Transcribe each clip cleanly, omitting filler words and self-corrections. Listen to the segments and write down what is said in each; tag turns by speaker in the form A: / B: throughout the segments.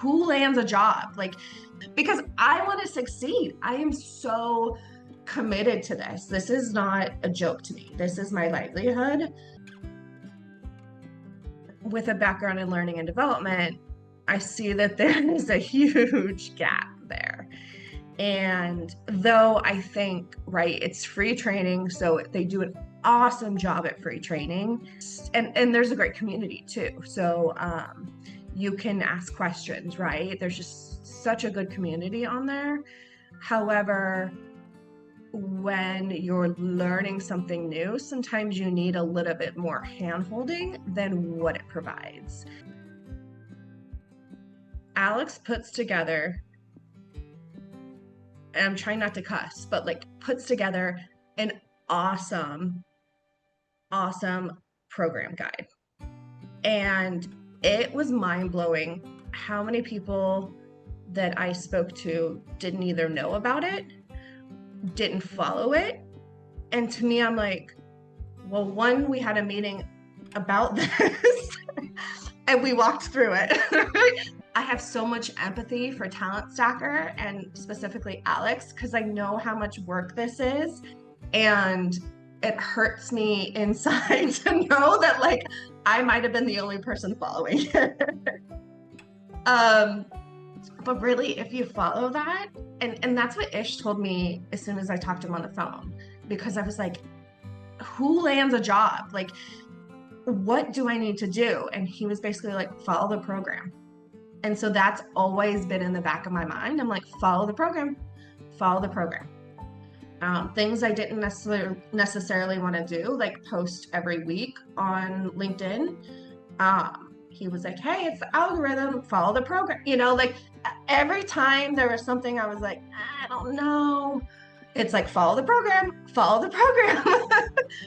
A: who lands a job? Like, because I want to succeed. I am so committed to this. This is not a joke to me. This is my livelihood. With a background in learning and development, I see that there is a huge gap there. And though I think, right, it's free training, so they do an awesome job at free training, and there's a great community too. So you can ask questions, right? There's just such a good community on there. However, when you're learning something new, sometimes you need a little bit more hand-holding than what it provides. Alex puts together, and I'm trying not to cuss, but like puts together an awesome program guide. And it was mind-blowing how many people that I spoke to didn't either know about it, didn't follow it. And to me, I'm like, well, one, we had a meeting about this and we walked through it. I have so much empathy for Talent Stacker and specifically Alex, because I know how much work this is. And it hurts me inside to know that like I might have been the only person following it. But really, if you follow that, and that's what Ish told me as soon as I talked to him on the phone, because I was like, who lands a job? Like, what do I need to do? And he was basically like, follow the program. And so that's always been in the back of my mind. I'm like, follow the program, follow the program. Things I didn't necessarily want to do, like post every week on LinkedIn. He was like, hey, it's the algorithm, follow the program. You know, like every time there was something I was like, I don't know. It's like, follow the program,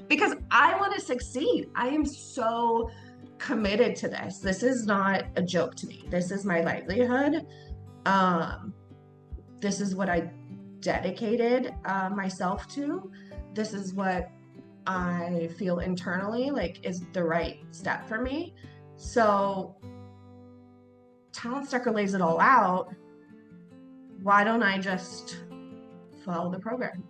A: because I want to succeed. I am so committed to this. This is not a joke to me. This is my livelihood. This is what I dedicated myself to. This is what I feel internally like is the right step for me. So Talent Stacker lays it all out. Why don't I just follow the program?